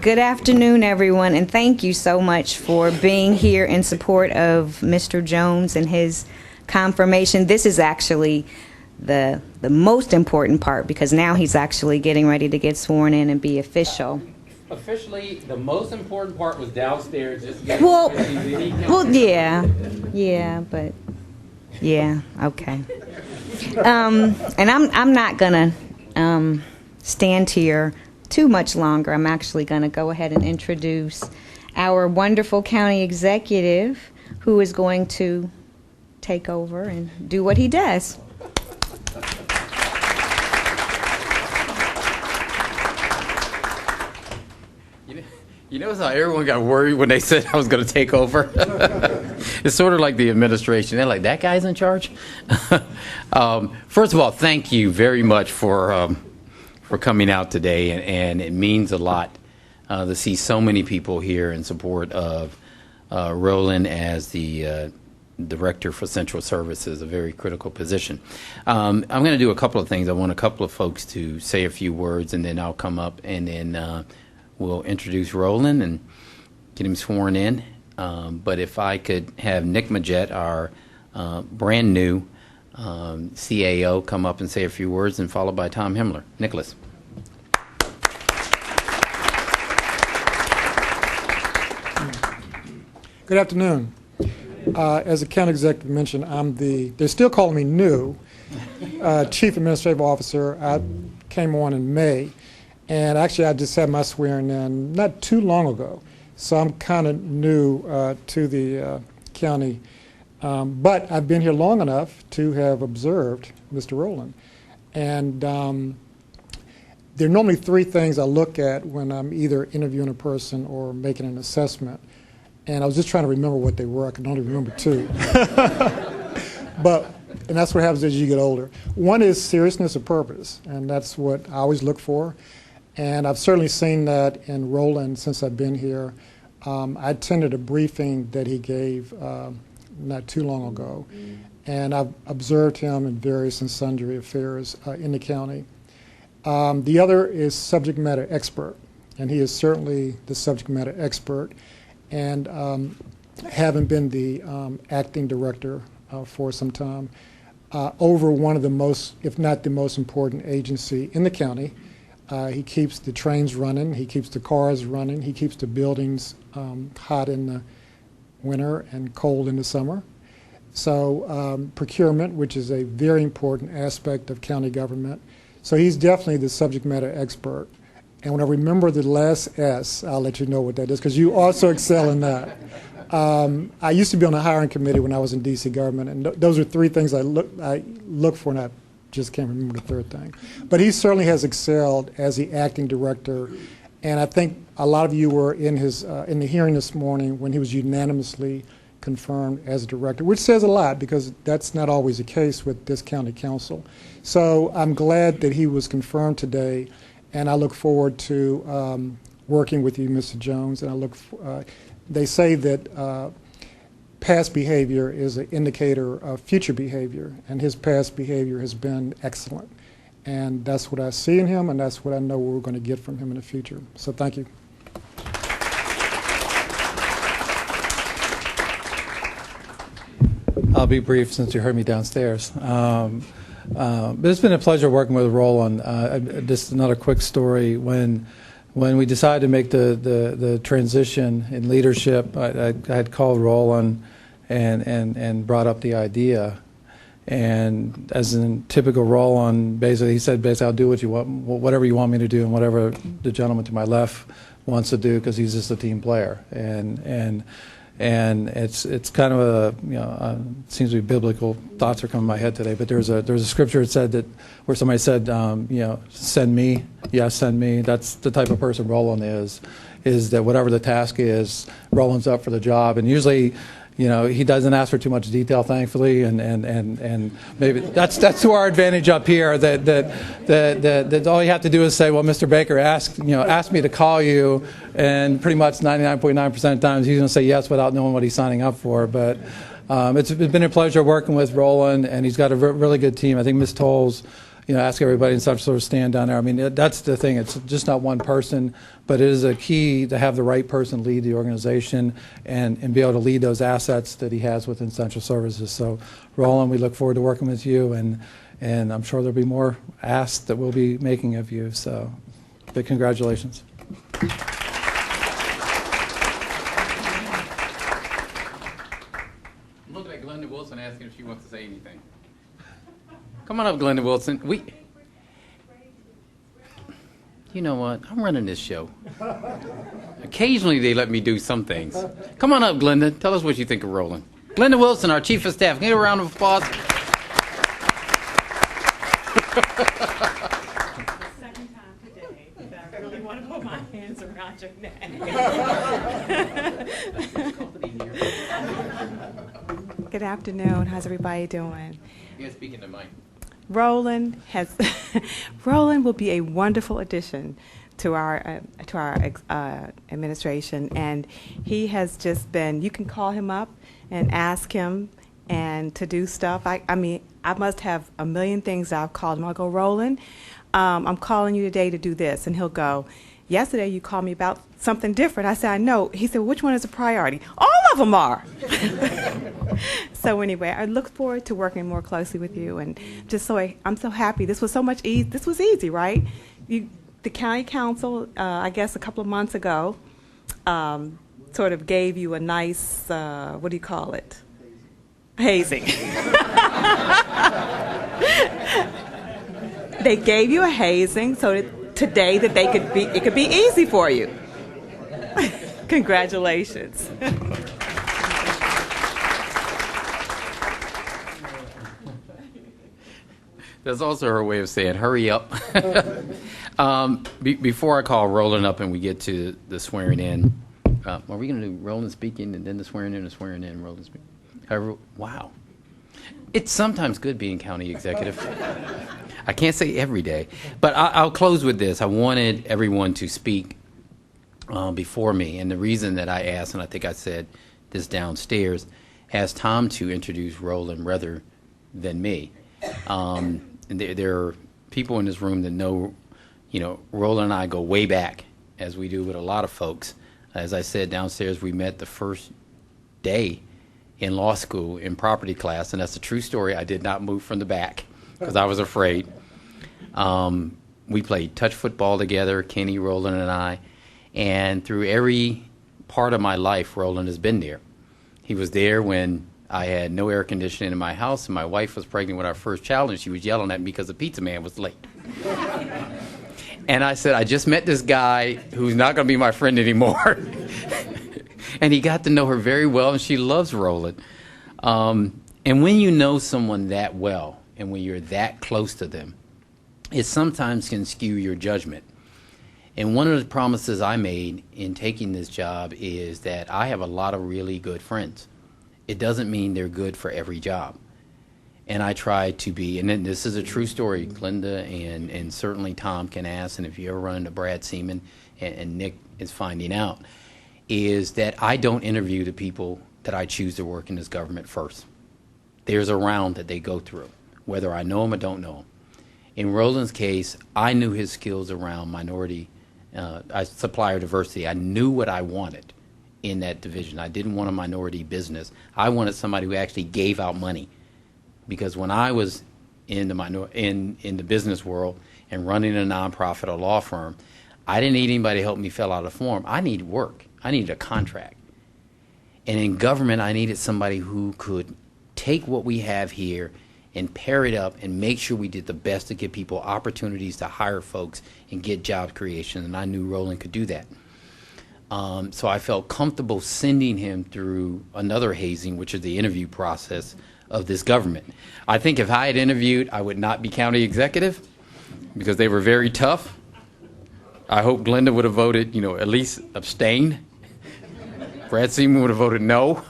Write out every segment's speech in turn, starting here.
Good afternoon, everyone, and thank you so much for being here in support of Mr. Jones and his confirmation. This is actually the most important part because now he's actually getting ready to get sworn in and be official. Officially, the most important part was downstairs. Just well, yeah, but yeah, okay. And I'm not gonna stand here too much longer. I'm actually going to go ahead and introduce our wonderful county executive who is going to take over and do what he does. You notice how everyone got worried when they said I was going to take over? It's sort of like the administration. They're like, that guy's in charge? First of all, thank you very much for coming out today, and it means a lot to see so many people here in support of Roland as the Director for Central Services, a very critical position. I'm going to do a couple of things. I want a couple of folks to say a few words, and then I'll come up and then we'll introduce Roland and get him sworn in. But if I could have Nick Majette, our brand new CAO, come up and say a few words, and followed by Tom Himmler. Nicholas. Good afternoon. As the county executive mentioned, they're still calling me new, Chief Administrative Officer. I came on in May, and actually I just had my swearing in not too long ago. So I'm kind of new to the county, but I've been here long enough to have observed Mr. Roland. And there are normally three things I look at when I'm either interviewing a person or making an assessment. And I was just trying to remember what they were. I can only remember two. And that's what happens as you get older. One is seriousness of purpose, and that's what I always look for. And I've certainly seen that in Roland since I've been here. I attended a briefing that he gave not too long ago, and I've observed him in various and sundry affairs in the county. The other is subject matter expert, and he is certainly the subject matter expert. And having been the acting director for some time, over one of the most, if not the most important agency in the county. He keeps the trains running, he keeps the cars running, he keeps the buildings hot in the winter and cold in the summer. So procurement, which is a very important aspect of county government. So he's definitely the subject matter expert. And when I remember the last S, I'll let you know what that is, because you also excel in that. I used to be on the hiring committee when I was in D.C. government, and those are three things I look for, and I just can't remember the third thing. But he certainly has excelled as the acting director, and I think a lot of you were in the hearing this morning when he was unanimously confirmed as a director, which says a lot because that's not always the case with this county council. So I'm glad that he was confirmed today. And I look forward to working with you, Mr. Jones. And they say that past behavior is an indicator of future behavior, and his past behavior has been excellent. And that's what I see in him, and that's what I know we're going to get from him in the future. So thank you. I'll be brief since you heard me downstairs. But it's been a pleasure working with Roland. Just another quick story. When we decided to make the transition in leadership, I had called Roland and brought up the idea. And as in typical Roland, basically he said, I'll do what you want, whatever you want me to do, and whatever the gentleman to my left wants to do, because he's just a team player. And it's kind of a seems to be biblical thoughts are coming to my head today. But there's a scripture that said that where somebody said send me, yes, send me. That's the type of person Roland is that whatever the task is, Roland's up for the job. And usually, he doesn't ask for too much detail, thankfully, and maybe that's to our advantage up here. That all you have to do is say, well, Mr. Baker asked me to call you, and pretty much 99.9% of the times he's going to say yes without knowing what he's signing up for. But it's been a pleasure working with Roland, and he's got a really good team. I think Ms. Tolles ask everybody in such sort of stand down there. I mean, that's the thing. It's just not one person, but it is a key to have the right person lead the organization and be able to lead those assets that he has within Central Services. So, Roland, we look forward to working with you, and I'm sure there'll be more asks that we'll be making of you. So, big congratulations. Looking at Glenda Wilson asking if she wants to say anything. Come on up, Glenda Wilson. You know what? I'm running this show. Occasionally they let me do some things. Come on up, Glenda. Tell us what you think of Roland. Glenda Wilson, our Chief of Staff. Can you give a round of applause? Second time today that I really want to put my hands around your neck. Good afternoon. How's everybody doing? You guys speaking to Mike. Roland will be a wonderful addition to our administration, and he has just been. You can call him up and ask him and to do stuff. I mean, I must have a million things I've called him. I'll go, Roland, I'm calling you today to do this, and he'll go, yesterday you called me about something different. I said, I know. He said, well, which one is a priority? All of them are. So anyway, I look forward to working more closely with you, and I'm so happy. This was so much easy. This was easy, right? The county council, I guess a couple of months ago, sort of gave you a nice, what do you call it? Hazing. They gave you a hazing so that today that it could be easy for you. Congratulations. That's also her way of saying, hurry up. Before I call Roland up and we get to the swearing in, are we going to do Roland speaking and then the swearing in, Roland speaking? Wow. It's sometimes good being county executive. I can't say every day. But I'll close with this. I wanted everyone to speak before me. And the reason that I asked, and I think I said this downstairs, asked Tom to introduce Roland rather than me. And there are people in this room that know, Roland and I go way back, as we do with a lot of folks. As I said downstairs, we met the first day in law school in property class, and that's a true story. I did not move from the back because I was afraid. We played touch football together, Kenny, Roland, and I, and through every part of my life, Roland has been there. He was there when I had no air conditioning in my house, and my wife was pregnant with our first child, and she was yelling at me because the pizza man was late. And I said, I just met this guy who's not going to be my friend anymore. And he got to know her very well, and she loves Roland. And when you know someone that well, and when you're that close to them, it sometimes can skew your judgment. And one of the promises I made in taking this job is that I have a lot of really good friends. It doesn't mean they're good for every job. And I try to be, and then this is a true story, Glenda and certainly Tom can ask, and if you ever run into Brad Seaman and Nick is finding out, is that I don't interview the people that I choose to work in this government first. There's a round that they go through, whether I know them or don't know them. In Roland's case, I knew his skills around supplier diversity. I knew what I wanted in that division. I didn't want a minority business. I wanted somebody who actually gave out money. Because when I was in the business world and running a nonprofit or law firm, I didn't need anybody to help me fill out a form. I needed work. I needed a contract. And in government, I needed somebody who could take what we have here and pair it up and make sure we did the best to give people opportunities to hire folks and get job creation. And I knew Roland could do that. So I felt comfortable sending him through another hazing, which is the interview process of this government. I think if I had interviewed, I would not be county executive because they were very tough. I hope Glenda would have voted, at least abstained. Brad Seaman would have voted no.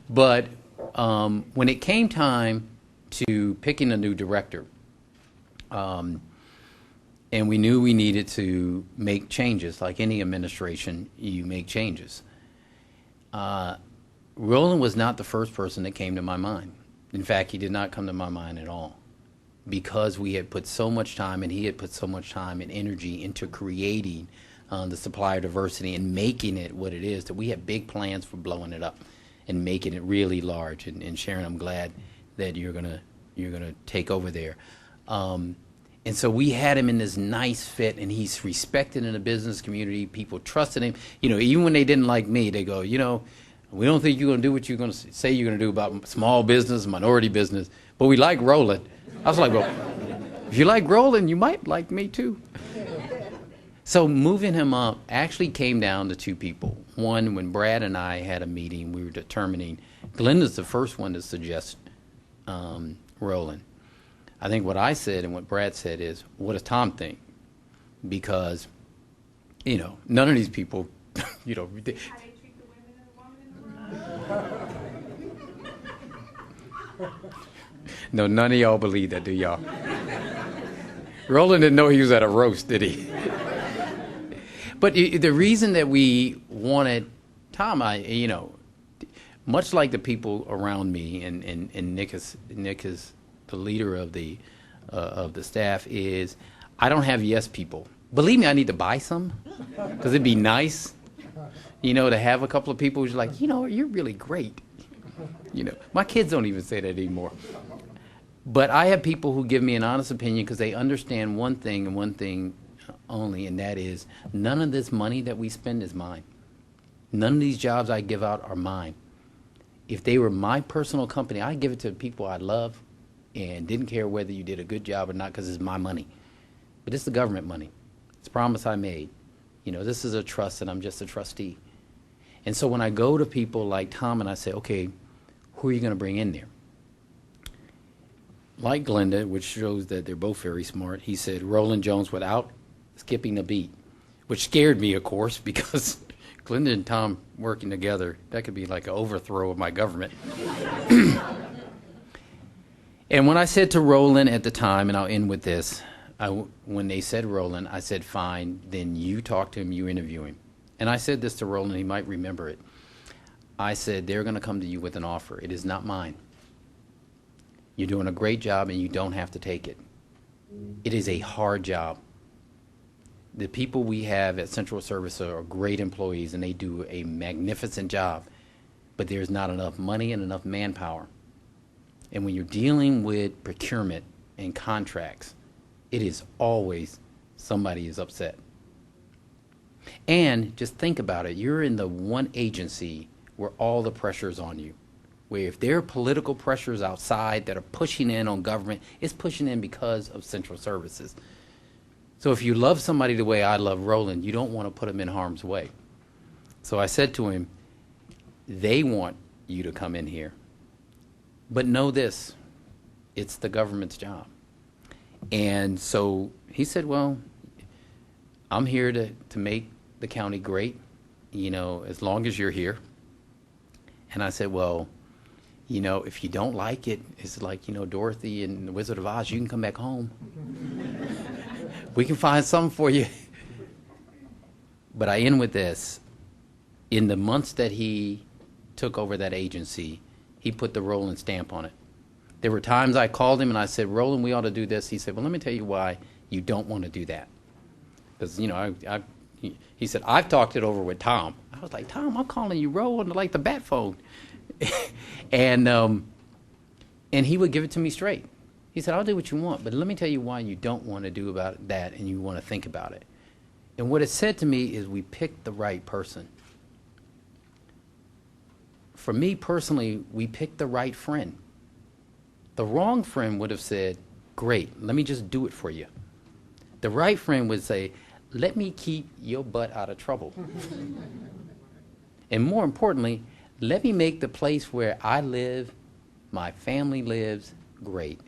But when it came time to picking a new director, and we knew we needed to make changes, like any administration, you make changes. Roland was not the first person that came to my mind. In fact, he did not come to my mind at all. because we had put so much time and he had put so much time and energy into creating the supplier diversity and making it what it is, that we have big plans for blowing it up and making it really large. And Sharon, I'm glad that you're gonna take over there. And so we had him in this nice fit, and he's respected in the business community. People trusted him. You know, even when they didn't like me, they go, you know, we don't think you're going to do what you're going to say you're going to do about small business, minority business, but we like Roland. I was like, well, if you like Roland, you might like me too. So moving him up actually came down to two people. One, when Brad and I had a meeting, we were determining, Glenda's the first one to suggest Roland. I think what I said and what Brad said is, what does Tom think? Because, you know, none of these people, you know. How they treat the women and the woman in the room? No, none of y'all believe that, do y'all? Roland didn't know he was at a roast, did he? But the reason that we wanted Tom, you know, much like the people around me, and Nick is the leader of the staff, is I don't have yes people. Believe me, I need to buy some, because it'd be nice, you know, to have a couple of people who's like, you know, you're really great. You know, my kids don't even say that anymore. But I have people who give me an honest opinion because they understand one thing and one thing only, and that is none of this money that we spend is mine. None of these jobs I give out are mine. If they were my personal company, I'd give it to people I love and didn't care whether you did a good job or not, because it's my money. But it's the government money. It's a promise I made. You know, this is a trust, and I'm just a trustee. And so when I go to people like Tom and I say, okay, who are you going to bring in there? Like Glenda, which shows that they're both very smart, he said Roland Jones without skipping a beat, which scared me, of course, because Glenda and Tom working together, that could be like an overthrow of my government. And when I said to Roland at the time, and I'll end with this, when they said Roland, I said, fine, then you talk to him, you interview him. And I said this to Roland, he might remember it. I said, they're going to come to you with an offer. It is not mine. You're doing a great job, and you don't have to take it. It is a hard job. The people we have at Central Service are great employees, and they do a magnificent job. But there's not enough money and enough manpower. And when you're dealing with procurement and contracts, it is always somebody is upset. And just think about it. You're in the one agency where all the pressure is on you. Where if there are political pressures outside that are pushing in on government, it's pushing in because of Central Services. So if you love somebody the way I love Roland, you don't want to put them in harm's way. So I said to him, they want you to come in here. But know this, it's the government's job. And so he said, well, I'm here to make the county great, you know, as long as you're here. And I said, well, you know, if you don't like it, it's like, you know, Dorothy and the Wizard of Oz, you can come back home. We can find something for you. But I end with this. In the months that he took over that agency, he put the Roland stamp on it. There were times I called him and I said, Roland, we ought to do this. He said, well, let me tell you why you don't want to do that. Because, you know, he said, I've talked it over with Tom. I was like, Tom, I'm calling you Roland like the bat phone. And he would give it to me straight. He said, I'll do what you want, but let me tell you why you don't want to do about that and you want to think about it. And what it said to me is we picked the right person. For me personally, we picked the right friend. The wrong friend would have said, great, let me just do it for you. The right friend would say, let me keep your butt out of trouble. And more importantly, let me make the place where I live, my family lives, great.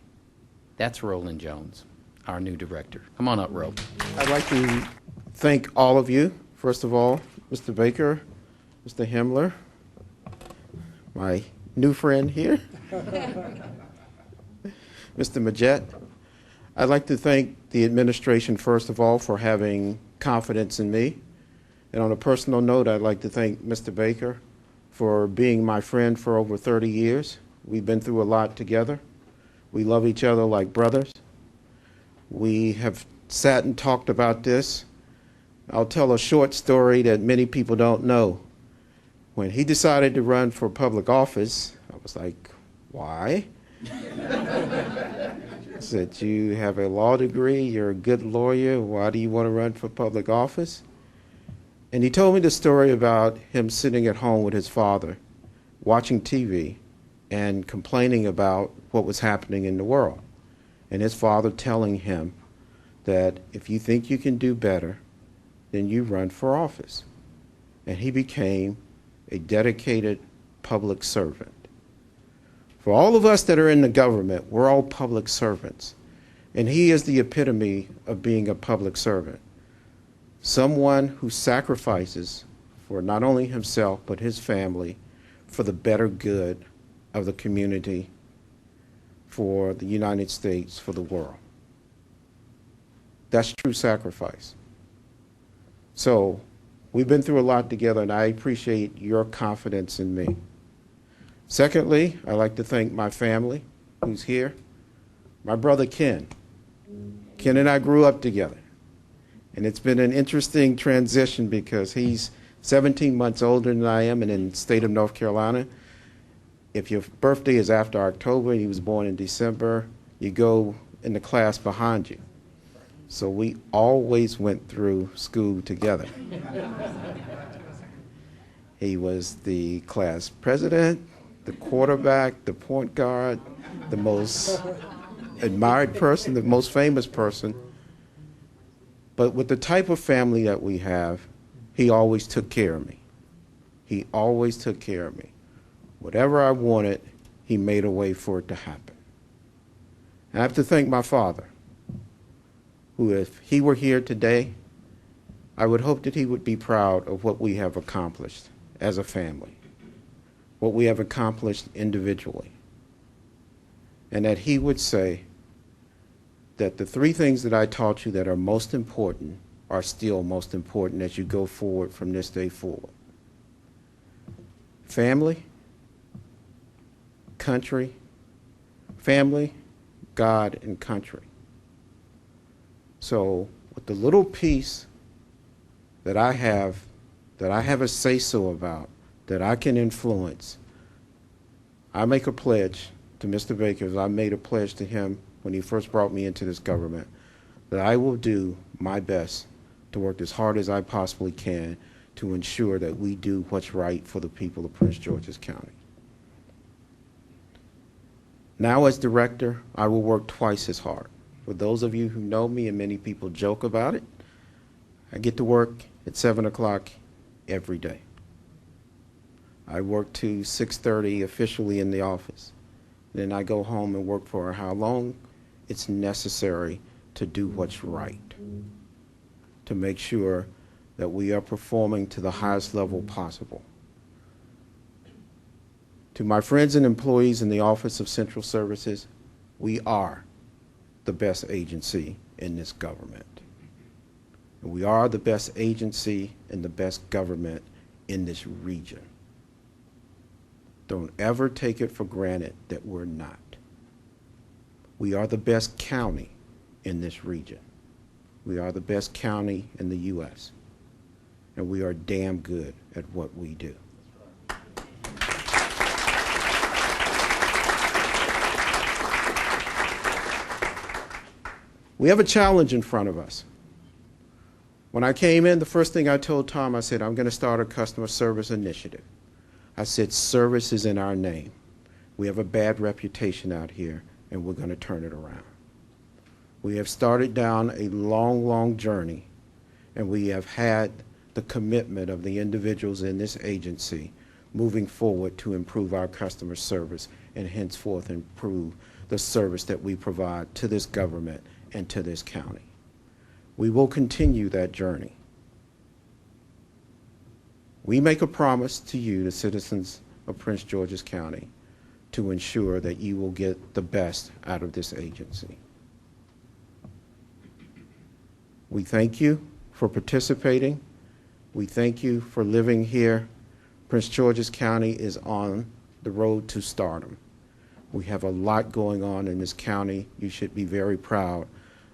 That's Roland Jones, our new director. Come on up, Ro. I'd like to thank all of you. First of all, Mr. Baker, Mr. Himmler, my new friend here, Mr. Majette. I'd like to thank the administration, first of all, for having confidence in me. And on a personal note, I'd like to thank Mr. Baker for being my friend for over 30 years. We've been through a lot together. We love each other like brothers. We have sat and talked about this. I'll tell a short story that many people don't know. When he decided to run for public office, I was like, why? I said, you have a law degree, you're a good lawyer, why do you want to run for public office? And he told me the story about him sitting at home with his father, watching TV, and complaining about what was happening in the world. And his father telling him that if you think you can do better, then you run for office. And he became a dedicated public servant. For all of us that are in the government, we're all public servants. And he is the epitome of being a public servant. Someone who sacrifices for not only himself, but his family, for the better good of the community, for the United States, for the world. That's true sacrifice. So we've been through a lot together, and I appreciate your confidence in me. Secondly, I'd like to thank my family who's here. My brother Ken. Ken and I grew up together. And it's been an interesting transition because he's 17 months older than I am, and in the state of North Carolina, if your birthday is after October, he was born in December, you go in the class behind you. So we always went through school together. He was the class president, the quarterback, the point guard, the most admired person, the most famous person. But with the type of family that we have, he always took care of me. He always took care of me. Whatever I wanted, he made a way for it to happen. And I have to thank my father, who, if he were here today, I would hope that he would be proud of what we have accomplished as a family, what we have accomplished individually, and that he would say that the three things that I taught you that are most important are still most important as you go forward from this day forward. Family, country, family, God, and country. So with the little piece that I have a say-so about, that I can influence, I make a pledge to Mr. Baker, as I made a pledge to him when he first brought me into this government, that I will do my best to work as hard as I possibly can to ensure that we do what's right for the people of Prince George's County. Now as director, I will work twice as hard. For those of you who know me, and many people joke about it, I get to work at 7 o'clock every day. I work to 6:30 officially in the office. Then I go home and work for how long it's necessary to do what's right, to make sure that we are performing to the highest level possible. To my friends and employees in the Office of Central Services, we are the best agency in this government. And we are the best agency and the best government in this region. Don't ever take it for granted that we're not. We are the best county in this region. We are the best county in the U.S. And we are damn good at what we do. We have a challenge in front of us. When I came in, the first thing I told Tom, I said, I'm going to start a customer service initiative. I said, service is in our name. We have a bad reputation out here, and we're going to turn it around. We have started down a long, long journey, and we have had the commitment of the individuals in this agency moving forward to improve our customer service and henceforth improve the service that we provide to this government and to this county. We will continue that journey. We make a promise to you, the citizens of Prince George's County, to ensure that you will get the best out of this agency. We thank you for participating. We thank you for living here. Prince George's County is on the road to stardom. We have a lot going on in this county. You should be very proud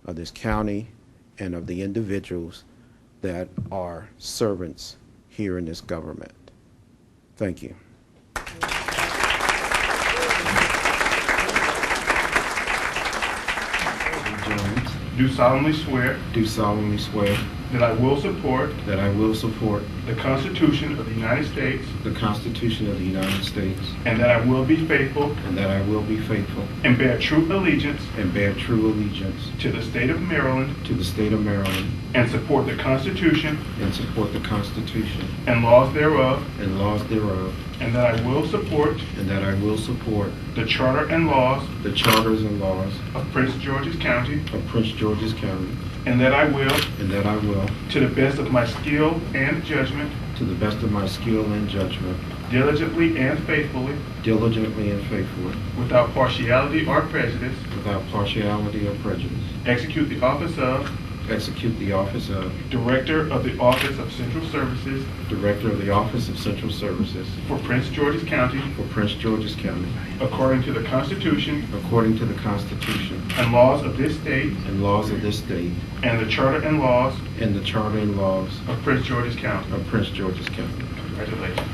of this county and of the individuals that are servants here in this government. Thank you. Jones, do solemnly swear Do solemnly swear that I will support that I will support the Constitution of the United States the Constitution of the United States and that I will be faithful and that I will be faithful and bear true allegiance and bear true allegiance to the state of Maryland to the state of Maryland and support the Constitution and support the Constitution and laws thereof, and laws thereof, and that I will support and that I will support the charter and laws the charters and laws of Prince George's County, of Prince George's County, and that I will, and that I will, to the best of my skill and judgment, to the best of my skill and judgment, diligently and faithfully, diligently and faithfully, without partiality or prejudice, without partiality or prejudice, execute the office of execute the office of Director of the Office of Central Services Director of the Office of Central Services for Prince George's County, for Prince George's County, according to the Constitution according to the Constitution and laws of this state and laws of this state, and the charter and laws and the charter and laws of Prince George's County. of Prince George's County. Congratulations.